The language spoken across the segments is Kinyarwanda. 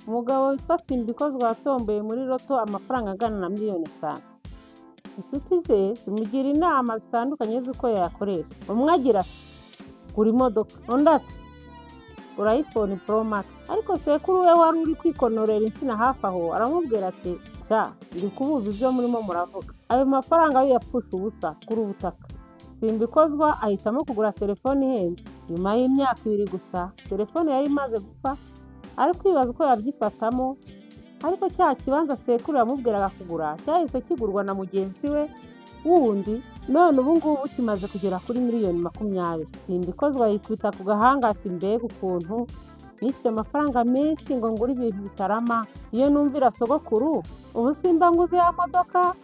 Umugabo witwa Simbikozwa yatomboye muri loto amafaranga angana na miliyoni 5. Inshuti ze zimugira inama zitandukanye z'uko yayakoresha. Umwe agira ati gura imodoka, undi ati gura iPhone Pro Max. Ariko sekuru we wari uri kwikonorera insina hafi aho aramubwira ati ndi kubuza ibyo murimo muravuga. Ayo mafaranga yo yapfusha ubusa kuri ubutaka. Simbikozwa ahitamo kugura telefone ihenze. Nyuma y'imyaka 2 gusa telefone yari imaze gupfa, ari kwibaza uko yabyifatamo. Ariko cya kibanza sekuru yamubwiraga kugura cyahise kigurwa na mugenzi we wundi, none ubu ngubu kimaze kugera kuri miliyoni 20. Simbikozwa yikubita ku gahanga ati mbega ukuntu nishyuye amafaranga menshi ngo ngure ibintu bitarama. Iyo numvira sogokuru ubu simba nguze ya modoka,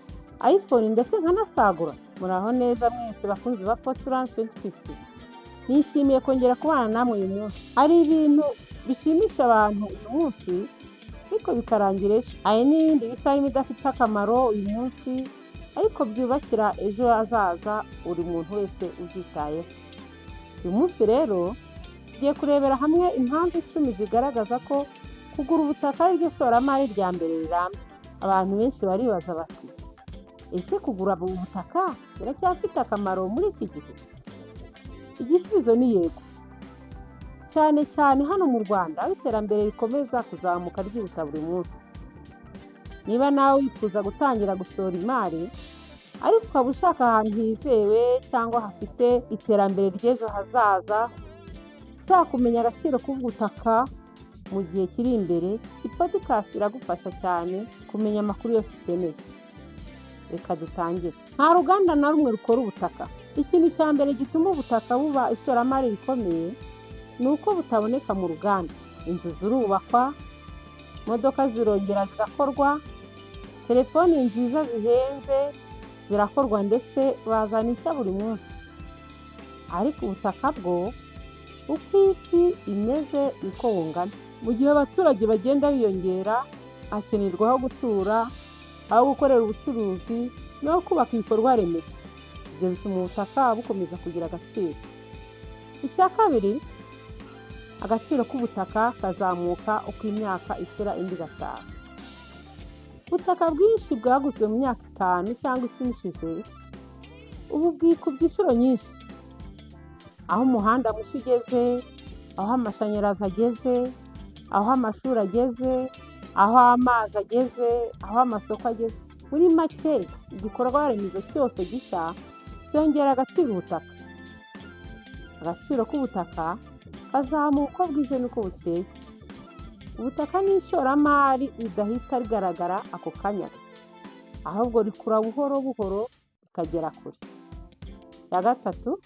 iPhone ndetse nkanasagura. Muraho neza mwese bakunzi ba Fortrance 2050. Nishimiye kongera kubana namwe uyu munsi. Ari ibintu bishimisha abantu uyu munsi ariko bikarangira ejo. Hari n'ibindi bisa n'ibidafite akamaro uyu munsi ariko byubakira ejo hazaza buri muntu wese ubyitayeho. Uyu munsi rero tugiye kurebera hamwe impamvu 10 zigaragaza ko kugura ubutaka ari ryo shoramari rya mbere rirambye. Abantu benshi baribaza bati ese kugura ubutaka biracyafite akamaro muri iki gihe? Igisubizo ni yego, cyane cyane hano mu Rwanda aho iterambere rikomeza kuzamuka ryihuta buri munsi. Niba nawe wifuza gutangira gushora imari ariko ukaba ushaka ahantu hizewe cyangwa hafite iterambere ry'ejo hazaza, ushaka kumenya agaciro k'ubutaka mu gihe kiri imbere, iyi podcast iragufasha cyane kumenya amakuru yose ukeneye. Reka dutangire. Nta ruganda na rumwe rukora ubutaka. Ikintu cya mbere gituma ubutaka buba ishoramari rikomeye ni uko butaboneka mu ruganda. Inzu zirubakwa, imodoka zirongera zigakorwa, telefoni nziza zihenze zirakorwa ndetse bazanisha buri munsi. Ariko ubutaka bwo uko isi imeze niko bungana. Mu gihe abaturage bagenda biyongera, hakenerwa aho gutura, aho gukorera ubucuruzi no kubaka ibikorwa remezo. Ibyo bituma ubutaka bukomeza kugira agaciro. Icya kabiri, agaciro k'ubutaka kazamuka uko imyaka ishira indi gataha. Ubutaka bwinshi bwaguzwe mu myaka 5 cyangwa 10 ishize ubu bwikubye inshuro nyinshi. Aho umuhanda mushya ugeze, aho amashanyarazi ageze, aho amashuri ageze, aho amazi ageze, aho amasoko ageze, muri make igikorwa remezo cyose gishya cyongera agaciro ubutaka. Agaciro k'ubutaka kazamuka uko bwije n'uko bukeye. Ubutaka ni ishoramari ridahita rigaragara ako kanya, ahubwo rikura buhoro buhoro bikagera kure. Ya gatatu,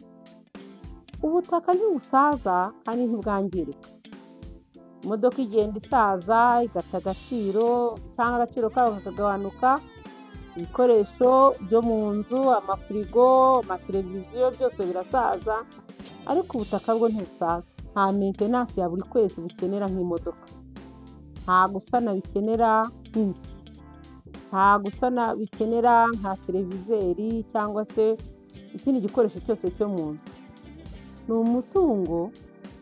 ubutaka ntibusaza kandi ntibwangirika. Imodoka igenda isaza igata agaciro cyangwa agaciro kayo kakagabanuka. Ibikoresho byo mu nzu, amafirigo, amateleviziyo byose birasaza, ariko ubutaka bwo ntibusaza. Nta maintenance ya buri kwezi bukenera nk'imodoka, nta gusana bikenera nk'inzu, nta gusana bikenera nka televizeri cyangwa se ikindi gikoresho cyose cyo mu nzu. Ni umutungo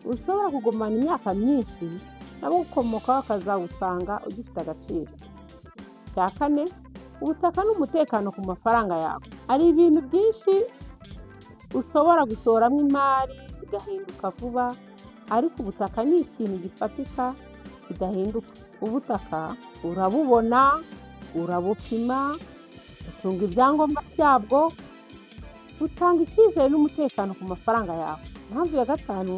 ushobora kugumana imyaka myinshi nabo ukomokaho akazawusanga ugifite agaciro. Cya kane, ubutaka n'umutekano ku mafaranga yawe. Hari ibintu byinshi ushobora gushoramo imari bigahinduka vuba, ariko ubutaka ni ikintu gifatika kidahinduka. Ubutaka urabubona, urabupima, utunga ibyangombwa byabwo, utanga icyizere n'umutekano ku mafaranga yawe. Impamvu ya gatanu,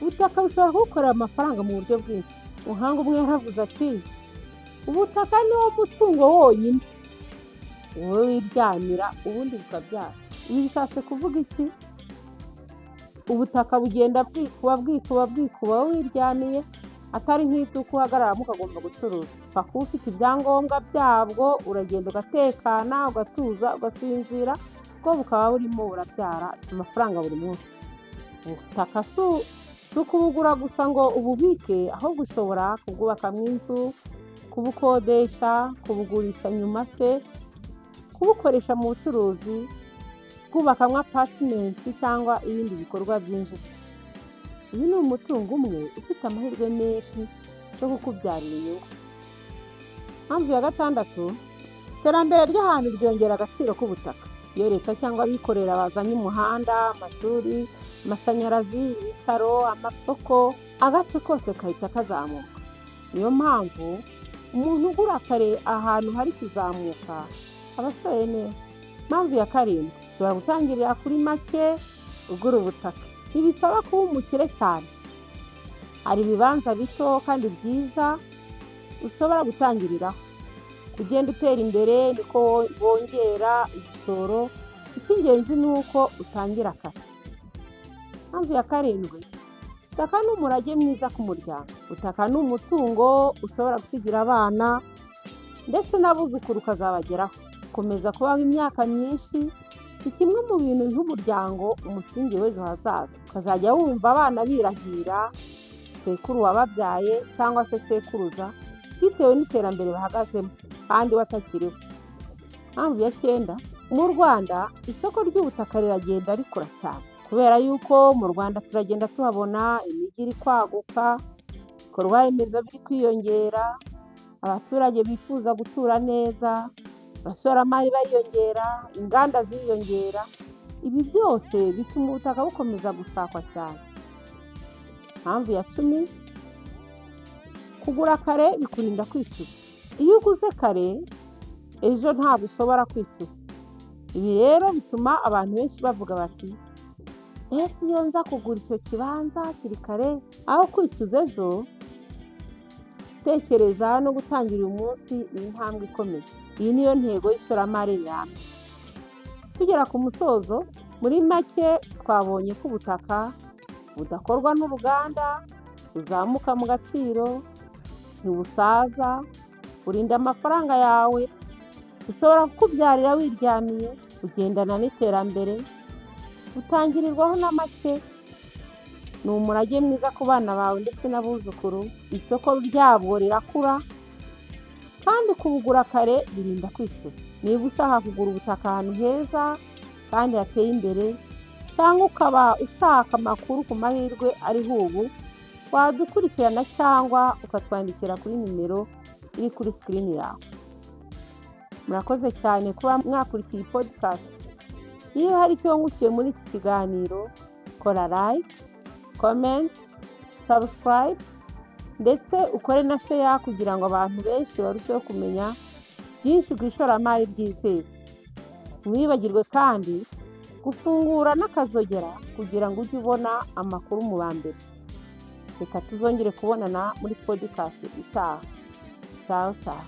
ubutaka bushobora kugukorera amafaranga mu buryo bwinshi. Muhanga umwe yaravuze ati ubutaka ni wo mutungo wonyine wowe wiryamira ubundi bukabyara. Ibi bishatse kuvuga iki? Ubutaka bugenda bwikuba wowe wiryamiye, atari nk'iduka uhagararamo ukagomba gucuruza. Paka ufite ibyangombwa byabwo, uragenda ugatekana, ugatuza, ugasinzira, bwo bukaba burimo burabyara amafaranga buri munsi. Ubutaka si ukubugura gusa ngo ububike, ahubwo ushobora kubwubakamo inzu, kubukodesha, kubugurisha nyuma se, kubukoresha mu bucuruzi, kubakamo apartment cyangwa ibindi bikorwa byinshi. Uyu ni umutungo umwe ufite amahirwe menshi cyo kukubyarira inyungu. Impamvu ya gatandatu, iterambere ry'ahantu ryongera agaciro k'ubutaka. Iyo leta cyangwa abikorera bazanye umuhanda, amashuri, amashanyarazi, ibitaro, amasoko, agace kose kahita kazamuka. Niyo mpamvu umuntu ugura kare ahantu hari kuzamuka aba ashoye neza. Impamvu ya karindwi, ushobora gutangirira kuri make ugura ubutaka. Ntibisaba kuba umukire cyane. Hari ibibanza bito kandi byiza ushobora gutangiriraho. Kugenda utera imbere niko wongera igishoro. Icy'ingenzi ni uko utangira kare. Impamvu ya karindwi, ubutaka ni umurage mwiza ku muryango. Ubutaka ni umutungo ushobora gusigira abana ndetse n'abuzukuru ukazabageraho. Komeza kubaho imyaka myinshi ni kimwe mu bintu nk'umuryango umusingi w'ejo hazaza. Ukazajya wumva abana birahira sekuru wababyaye cyangwa se sekuruza bitewe n'iterambere bahagazemo kandi watakiriho. Impamvu ya cyenda, mu Rwanda isoko ry'ubutaka riragenda rikura cyane kubera yuko mu Rwanda turagenda tuhabona imijyi iri kwaguka, ibikorwa remezo biri kwiyongera, abaturage bifuza gutura neza, abashoramari bariyongera, inganda ziyongera. Ibi byose bituma ubutaka bukomeza gushakwa cyane. Impamvu ya cumi, kugura kare bikurinda kwicuza. Iyo uguze kare ejo ntabwo ushobora kwicuza. Ibi rero bituma abantu benshi bavuga bati ese iyo nza kugura icyo kibanza kiri kare aho kwicuza ejo. Tekereza no gutangira umunsi ni intambwe ikomeye. Iyi niyo ntego y'ishoramari rirambye. Tugera ku musozo, muri make twabonye ko ubutaka budakorwa n'uruganda, buzamuka mu gaciro, ntibusaza, burinda amafaranga yawe, ushobora kukubyarira wiryamiye, ugendana n'iterambere, butangirirwaho na make, ni umurage mwiza ku bana bawe ndetse n'abuzukuru. Isoko ryabwo rirakura kandi kubugura kare birinda kwicuza. Niba ushaka kugura ubutaka ahantu heza kandi hateye imbere cyangwa ukaba ushaka amakuru ku mahirwe ariho ubu, wadukurikirana cyangwa ukatwandikira kuri nimero iri kuri sikirini yawe. Murakoze cyane kuba mwakurikiye iyi podcast. Iyo hari icyo wungukiye muri iki kiganiro, kora like, comment, subscribe ndetse ukore na share kugira ngo abantu benshi barusheho kumenya byinshi ku ishoramari ryizewe. Ntiwibagirwe kandi gufungura n'akazogera kugira ngo ujye ubona amakuru mu ba mbere. Reka tuzongere kubonana muri podcast itaha. Ciao ciao.